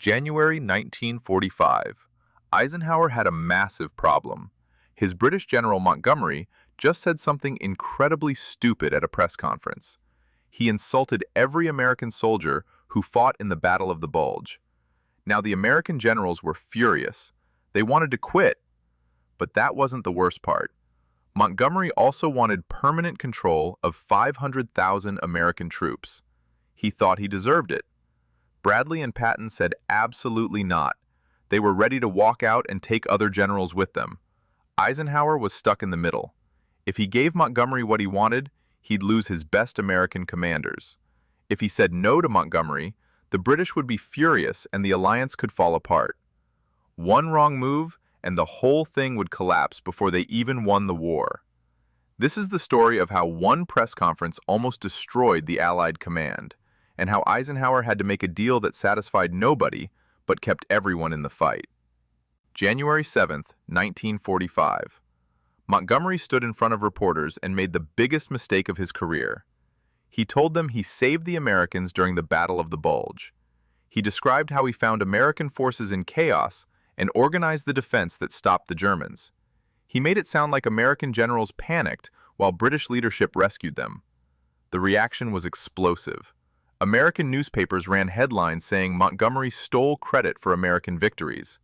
January 1945. Eisenhower had a massive problem. His British General Montgomery just said something incredibly stupid at a press conference. He insulted every American soldier who fought in the Battle of the Bulge. Now, the American generals were furious. They wanted to quit. But that wasn't the worst part. Montgomery also wanted permanent control of 500,000 American troops. He thought he deserved it. Bradley and Patton said absolutely not. They were ready to walk out and take other generals with them. Eisenhower was stuck in the middle. If he gave Montgomery what he wanted, he'd lose his best American commanders. If he said no to Montgomery, the British would be furious and the alliance could fall apart. One wrong move, and the whole thing would collapse before they even won the war. This is the story of how one press conference almost destroyed the Allied command, and how Eisenhower had to make a deal that satisfied nobody but kept everyone in the fight. January 7th, 1945. Montgomery stood in front of reporters and made the biggest mistake of his career. He told them he saved the Americans during the Battle of the Bulge. He described how he found American forces in chaos and organized the defense that stopped the Germans. He made it sound like American generals panicked while British leadership rescued them. The reaction was explosive. American newspapers ran headlines saying Montgomery stole credit for American victories.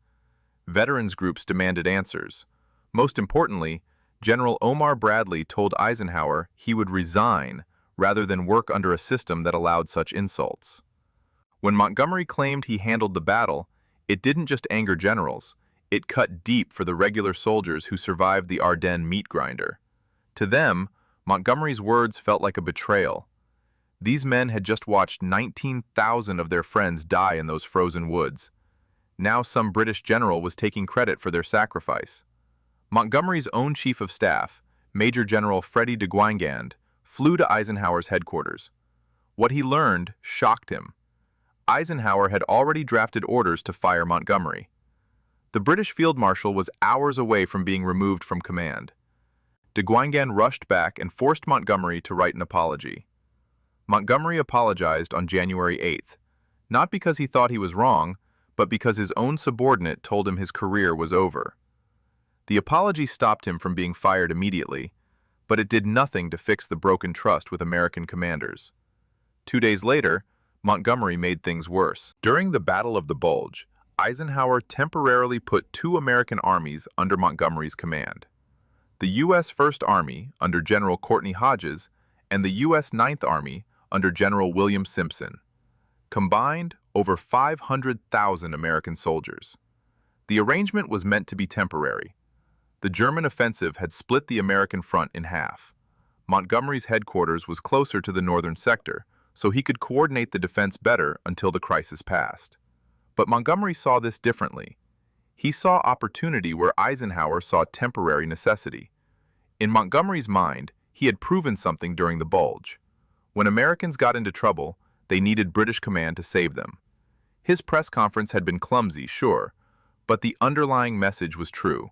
Veterans groups demanded answers. Most importantly, General Omar Bradley told Eisenhower he would resign rather than work under a system that allowed such insults. When Montgomery claimed he handled the battle, it didn't just anger generals, it cut deep for the regular soldiers who survived the Ardennes meat grinder. To them, Montgomery's words felt like a betrayal. These men had just watched 19,000 of their friends die in those frozen woods. Now some British general was taking credit for their sacrifice. Montgomery's own chief of staff, Major General Freddie de Guingand, flew to Eisenhower's headquarters. What he learned shocked him. Eisenhower had already drafted orders to fire Montgomery. The British field marshal was hours away from being removed from command. De Guingand rushed back and forced Montgomery to write an apology. Montgomery apologized on January 8th, not because he thought he was wrong, but because his own subordinate told him his career was over. The apology stopped him from being fired immediately, but it did nothing to fix the broken trust with American commanders. 2 days later, Montgomery made things worse. During the Battle of the Bulge, Eisenhower temporarily put 2 American armies under Montgomery's command. The U.S. First Army, under General Courtney Hodges, and the U.S. Ninth Army, under General William Simpson. Combined, over 500,000 American soldiers. The arrangement was meant to be temporary. The German offensive had split the American front in half. Montgomery's headquarters was closer to the northern sector, so he could coordinate the defense better until the crisis passed. But Montgomery saw this differently. He saw opportunity where Eisenhower saw temporary necessity. In Montgomery's mind, he had proven something during the Bulge. When Americans got into trouble, they needed British command to save them. His press conference had been clumsy, sure, but the underlying message was true.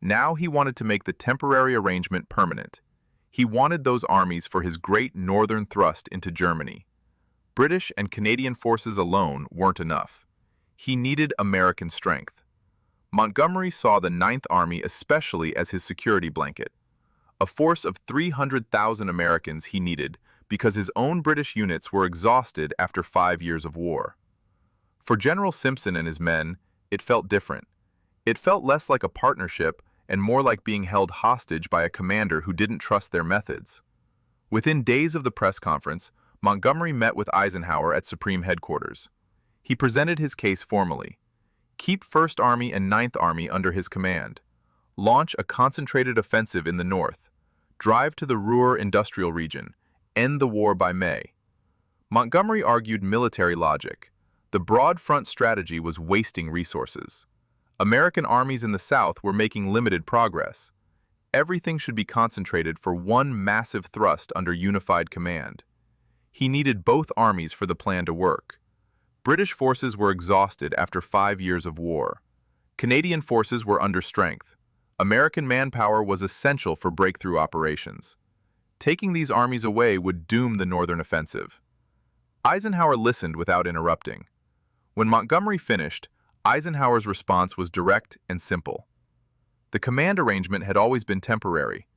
Now he wanted to make the temporary arrangement permanent. He wanted those armies for his great northern thrust into Germany. British and Canadian forces alone weren't enough. He needed American strength. Montgomery saw the Ninth Army especially as his security blanket. A force of 300,000 Americans he needed because his own British units were exhausted after 5 years of war. For General Simpson and his men, it felt different. It felt less like a partnership and more like being held hostage by a commander who didn't trust their methods. Within days of the press conference, Montgomery met with Eisenhower at Supreme Headquarters. He presented his case formally. Keep First Army and Ninth Army under his command. Launch a concentrated offensive in the north. Drive to the Ruhr industrial region. End the war by May. Montgomery argued military logic. The broad front strategy was wasting resources. American armies in the South were making limited progress. Everything should be concentrated for one massive thrust under unified command. He needed both armies for the plan to work. British forces were exhausted after 5 years of war. Canadian forces were under strength. American manpower was essential for breakthrough operations. Taking these armies away would doom the northern offensive. Eisenhower listened without interrupting. When Montgomery finished, Eisenhower's response was direct and simple. The command arrangement had always been temporary.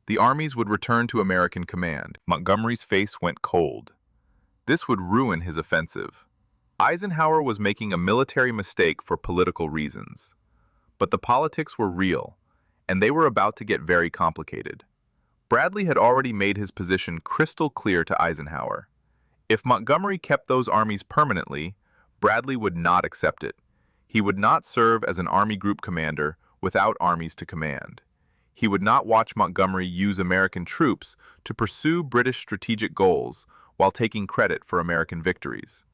The armies would return to American command. Montgomery's face went cold. This would ruin his offensive. Eisenhower was making a military mistake for political reasons. But the politics were real, and they were about to get very complicated. Bradley had already made his position crystal clear to Eisenhower. If Montgomery kept those armies permanently, Bradley would not accept it. He would not serve as an army group commander without armies to command. He would not watch Montgomery use American troops to pursue British strategic goals while taking credit for American victories.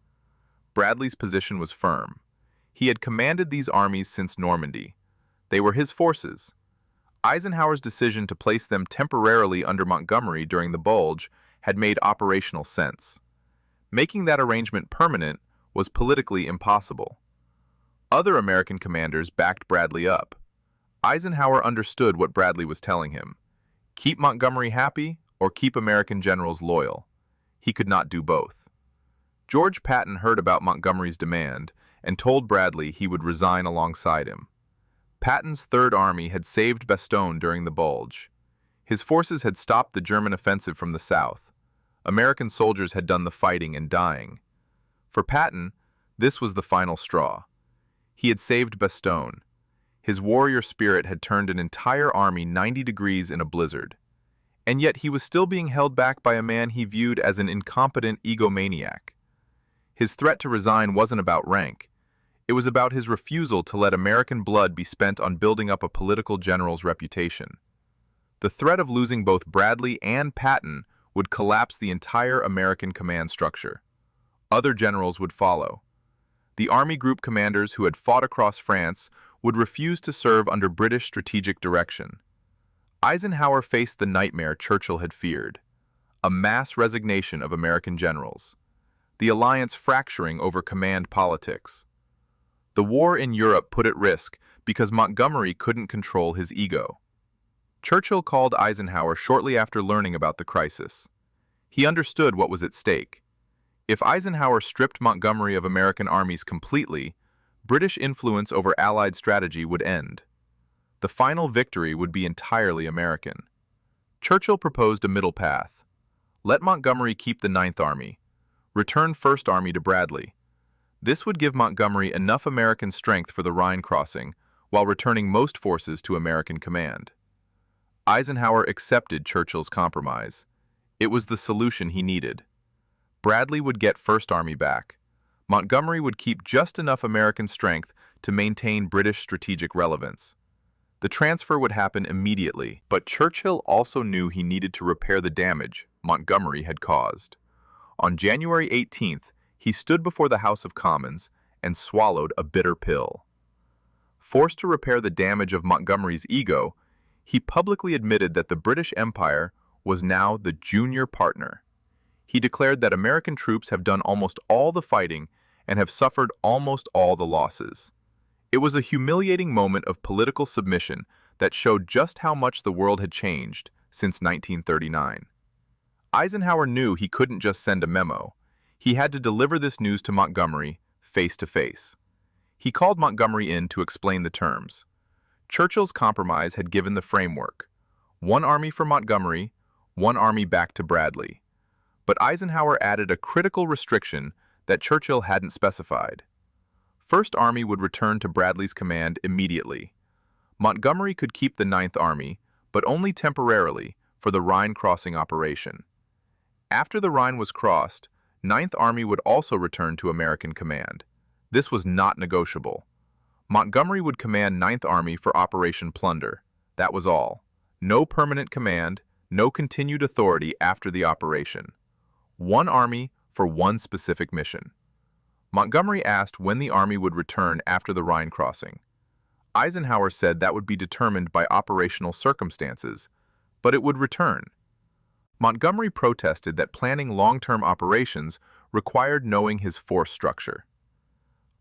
Bradley's position was firm. He had commanded these armies since Normandy. They were his forces. Eisenhower's decision to place them temporarily under Montgomery during the Bulge had made operational sense. Making that arrangement permanent was politically impossible. Other American commanders backed Bradley up. Eisenhower understood what Bradley was telling him. Keep Montgomery happy or keep American generals loyal. He could not do both. George Patton heard about Montgomery's demand and told Bradley he would resign alongside him. Patton's Third Army had saved Bastogne during the Bulge. His forces had stopped the German offensive from the south. American soldiers had done the fighting and dying. For Patton, this was the final straw. He had saved Bastogne. His warrior spirit had turned an entire army 90 degrees in a blizzard. And yet he was still being held back by a man he viewed as an incompetent egomaniac. His threat to resign wasn't about rank. It was about his refusal to let American blood be spent on building up a political general's reputation. The threat of losing both Bradley and Patton would collapse the entire American command structure. Other generals would follow. The army group commanders who had fought across France would refuse to serve under British strategic direction. Eisenhower faced the nightmare Churchill had feared, a mass resignation of American generals, the alliance fracturing over command politics. The war in Europe put at risk because Montgomery couldn't control his ego. Churchill called Eisenhower shortly after learning about the crisis. He understood what was at stake. If Eisenhower stripped Montgomery of American armies completely, British influence over Allied strategy would end. The final victory would be entirely American. Churchill proposed a middle path. Let Montgomery keep the Ninth Army. Return First Army to Bradley. This would give Montgomery enough American strength for the Rhine crossing, while returning most forces to American command. Eisenhower accepted Churchill's compromise. It was the solution he needed. Bradley would get First Army back. Montgomery would keep just enough American strength to maintain British strategic relevance. The transfer would happen immediately, but Churchill also knew he needed to repair the damage Montgomery had caused. On January 18th, he stood before the House of Commons and swallowed a bitter pill. Forced to repair the damage of Montgomery's ego, he publicly admitted that the British Empire was now the junior partner. He declared that American troops have done almost all the fighting and have suffered almost all the losses. It was a humiliating moment of political submission that showed just how much the world had changed since 1939. Eisenhower knew he couldn't just send a memo. He had to deliver this news to Montgomery face to face. He called Montgomery in to explain the terms. Churchill's compromise had given the framework: one army for Montgomery, one army back to Bradley. But Eisenhower added a critical restriction that Churchill hadn't specified. First Army would return to Bradley's command immediately. Montgomery could keep the Ninth Army, but only temporarily, for the Rhine crossing operation. After the Rhine was crossed, Ninth Army would also return to American command. This was not negotiable. Montgomery would command Ninth Army for Operation Plunder. That was all. No permanent command, no continued authority after the operation. One army for one specific mission. Montgomery asked when the army would return after the Rhine crossing. Eisenhower said that would be determined by operational circumstances, but it would return. Montgomery protested that planning long-term operations required knowing his force structure.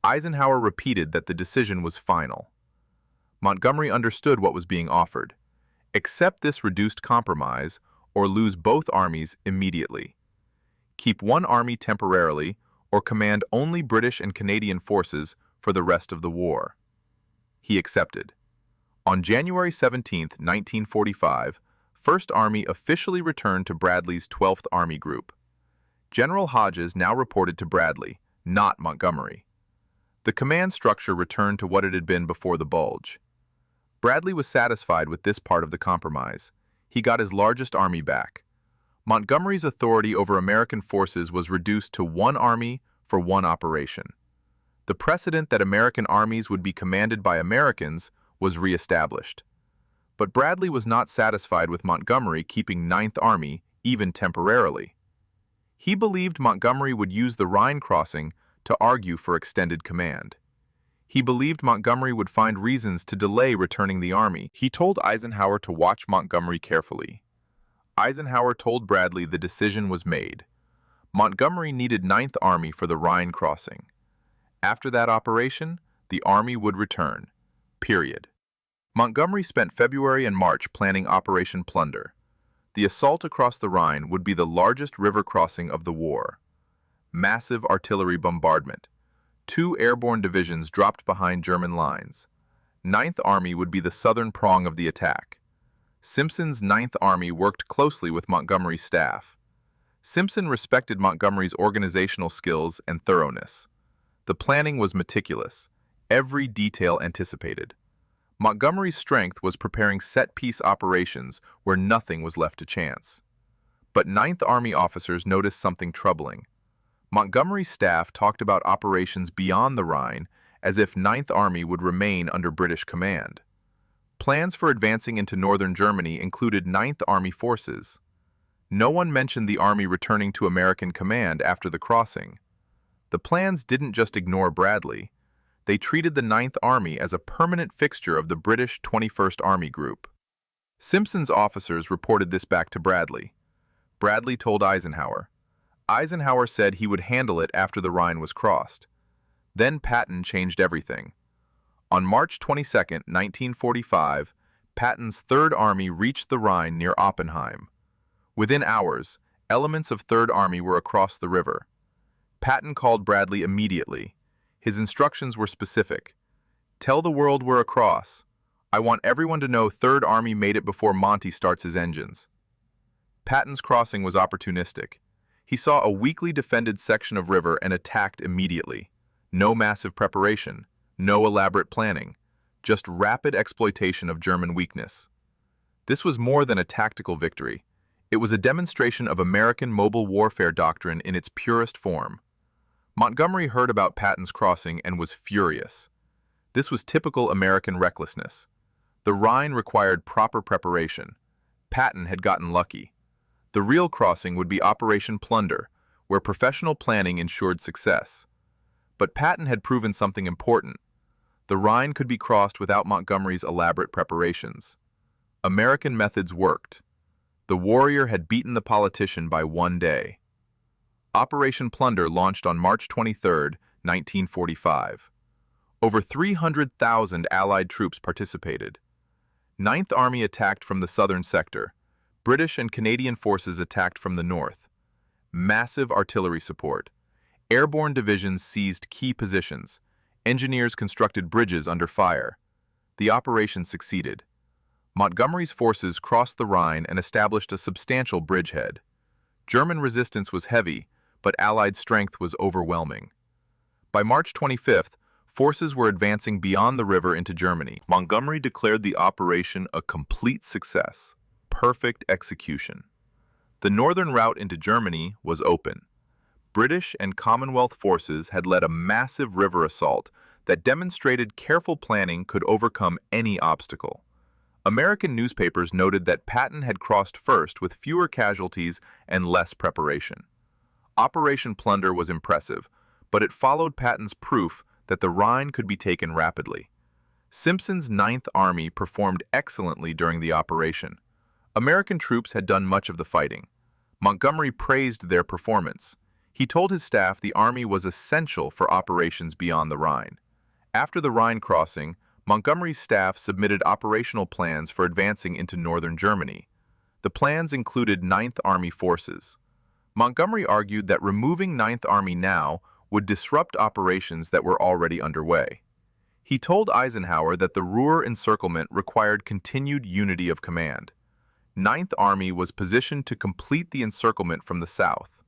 Eisenhower repeated that the decision was final. Montgomery understood what was being offered. Accept this reduced compromise or lose both armies immediately. Keep one army temporarily or command only British and Canadian forces for the rest of the war. He accepted. On January 17, 1945, 1st Army officially returned to Bradley's 12th Army Group. General Hodges now reported to Bradley, not Montgomery. The command structure returned to what it had been before the Bulge. Bradley was satisfied with this part of the compromise. He got his largest army back. Montgomery's authority over American forces was reduced to one army for one operation. The precedent that American armies would be commanded by Americans was re-established. But Bradley was not satisfied with Montgomery keeping 9th Army, even temporarily. He believed Montgomery would use the Rhine crossing to argue for extended command. He believed Montgomery would find reasons to delay returning the army. He told Eisenhower to watch Montgomery carefully. Eisenhower told Bradley the decision was made. Montgomery needed 9th Army for the Rhine crossing. After that operation, the army would return. Period. Montgomery spent February and March planning Operation Plunder. The assault across the Rhine would be the largest river crossing of the war. Massive artillery bombardment. 2 airborne divisions dropped behind German lines. 9th Army would be the southern prong of the attack. Simpson's 9th Army worked closely with Montgomery's staff. Simpson respected Montgomery's organizational skills and thoroughness. The planning was meticulous, every detail anticipated. Montgomery's strength was preparing set-piece operations where nothing was left to chance. But 9th Army officers noticed something troubling. Montgomery's staff talked about operations beyond the Rhine as if 9th Army would remain under British command. Plans for advancing into northern Germany included 9th Army forces. No one mentioned the army returning to American command after the crossing. The plans didn't just ignore Bradley. They treated the 9th Army as a permanent fixture of the British 21st Army Group. Simpson's officers reported this back to Bradley. Bradley told Eisenhower. Eisenhower said he would handle it after the Rhine was crossed. Then Patton changed everything. On March 22, 1945, Patton's 3rd Army reached the Rhine near Oppenheim. Within hours, elements of 3rd Army were across the river. Patton called Bradley immediately. His instructions were specific. Tell the world we're across. I want everyone to know 3rd Army made it before Monty starts his engines. Patton's crossing was opportunistic. He saw a weakly defended section of river and attacked immediately. No massive preparation, no elaborate planning, just rapid exploitation of German weakness. This was more than a tactical victory. It was a demonstration of American mobile warfare doctrine in its purest form. Montgomery heard about Patton's crossing and was furious. This was typical American recklessness. The Rhine required proper preparation. Patton had gotten lucky. The real crossing would be Operation Plunder, where professional planning ensured success. But Patton had proven something important. The Rhine could be crossed without Montgomery's elaborate preparations. American methods worked. The warrior had beaten the politician by one day. Operation Plunder launched on March 23, 1945. Over 300,000 Allied troops participated. 9th Army attacked from the southern sector. British and Canadian forces attacked from the north. Massive artillery support. Airborne divisions seized key positions. Engineers constructed bridges under fire. The operation succeeded. Montgomery's forces crossed the Rhine and established a substantial bridgehead. German resistance was heavy, but Allied strength was overwhelming. By March 25th, forces were advancing beyond the river into Germany. Montgomery declared the operation a complete success. Perfect execution. The northern route into Germany was open. British and Commonwealth forces had led a massive river assault that demonstrated careful planning could overcome any obstacle. American newspapers noted that Patton had crossed first with fewer casualties and less preparation. Operation Plunder was impressive, but it followed Patton's proof that the Rhine could be taken rapidly. Simpson's 9th Army performed excellently during the operation. American troops had done much of the fighting. Montgomery praised their performance. He told his staff the army was essential for operations beyond the Rhine. After the Rhine crossing, Montgomery's staff submitted operational plans for advancing into northern Germany. The plans included 9th Army forces. Montgomery argued that removing 9th Army now would disrupt operations that were already underway. He told Eisenhower that the Ruhr encirclement required continued unity of command. Ninth Army was positioned to complete the encirclement from the south.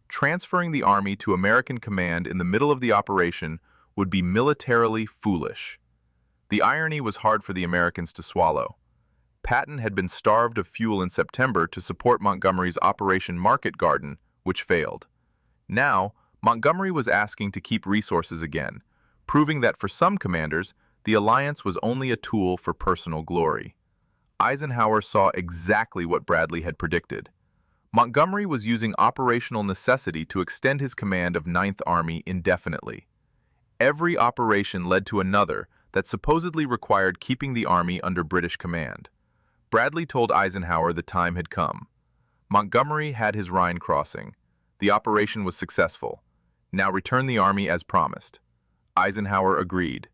Transferring the army to American command in the middle of the operation would be militarily foolish. The irony was hard for the Americans to swallow. Patton had been starved of fuel in September to support Montgomery's Operation Market Garden, which failed. Now, Montgomery was asking to keep resources again, proving that for some commanders, the alliance was only a tool for personal glory. Eisenhower saw exactly what Bradley had predicted. Montgomery was using operational necessity to extend his command of Ninth Army indefinitely. Every operation led to another that supposedly required keeping the army under British command. Bradley told Eisenhower the time had come. Montgomery had his Rhine crossing. The operation was successful. Now return the army as promised. Eisenhower agreed.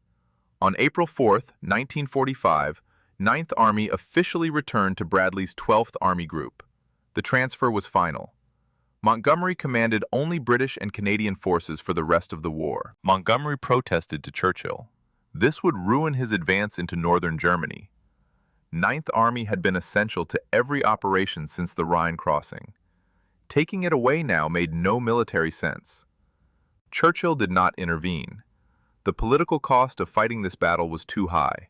On April 4, 1945, Ninth Army officially returned to Bradley's 12th Army Group. The transfer was final. Montgomery commanded only British and Canadian forces for the rest of the war. Montgomery protested to Churchill. This would ruin his advance into northern Germany. Ninth Army had been essential to every operation since the Rhine crossing. Taking it away now made no military sense. Churchill did not intervene. The political cost of fighting this battle was too high.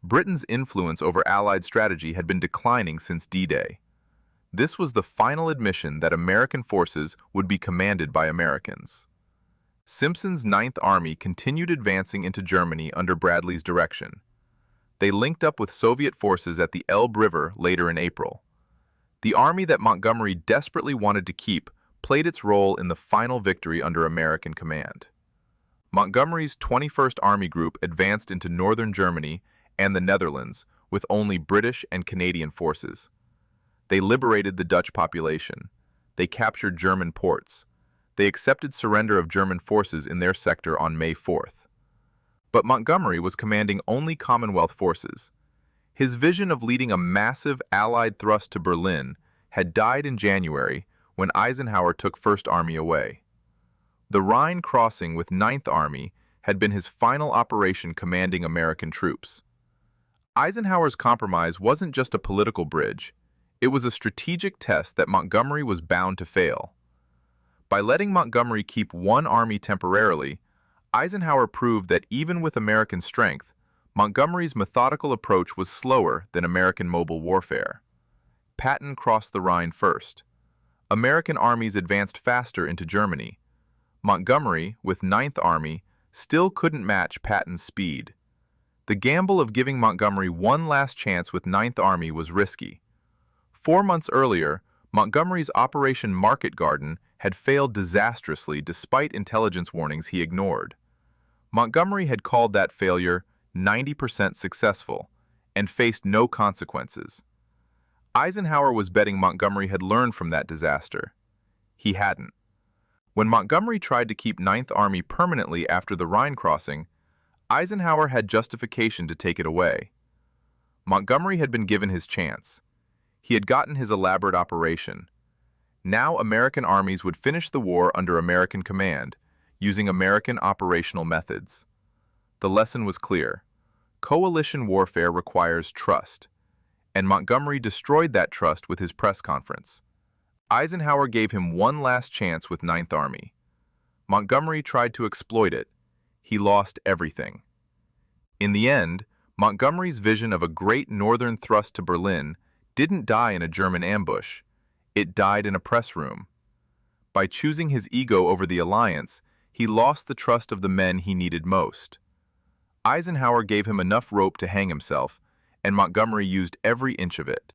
Britain's influence over Allied strategy had been declining since D-Day. This was the final admission that American forces would be commanded by Americans. Simpson's Ninth Army continued advancing into Germany under Bradley's direction. They linked up with Soviet forces at the Elbe River later in April. The army that Montgomery desperately wanted to keep played its role in the final victory under American command. Montgomery's 21st Army Group advanced into northern Germany and the Netherlands with only British and Canadian forces. They liberated the Dutch population. They captured German ports. They accepted surrender of German forces in their sector on May 4th. But Montgomery was commanding only Commonwealth forces. His vision of leading a massive Allied thrust to Berlin had died in January when Eisenhower took First Army away. The Rhine crossing with Ninth Army had been his final operation commanding American troops. Eisenhower's compromise wasn't just a political bridge. It was a strategic test that Montgomery was bound to fail. By letting Montgomery keep one army temporarily, Eisenhower proved that even with American strength, Montgomery's methodical approach was slower than American mobile warfare. Patton crossed the Rhine first. American armies advanced faster into Germany. Montgomery, with Ninth Army, still couldn't match Patton's speed. The gamble of giving Montgomery one last chance with Ninth Army was risky. 4 months earlier, Montgomery's Operation Market Garden had failed disastrously despite intelligence warnings he ignored. Montgomery had called that failure 90% successful and faced no consequences. Eisenhower was betting Montgomery had learned from that disaster. He hadn't. When Montgomery tried to keep Ninth Army permanently after the Rhine crossing, Eisenhower had justification to take it away. Montgomery had been given his chance. He had gotten his elaborate operation. Now American armies would finish the war under American command, using American operational methods. The lesson was clear. Coalition warfare requires trust, and Montgomery destroyed that trust with his press conference. Eisenhower gave him one last chance with Ninth Army. Montgomery tried to exploit it. He lost everything. In the end, Montgomery's vision of a great northern thrust to Berlin didn't die in a German ambush. It died in a press room. By choosing his ego over the alliance, he lost the trust of the men he needed most. Eisenhower gave him enough rope to hang himself, and Montgomery used every inch of it.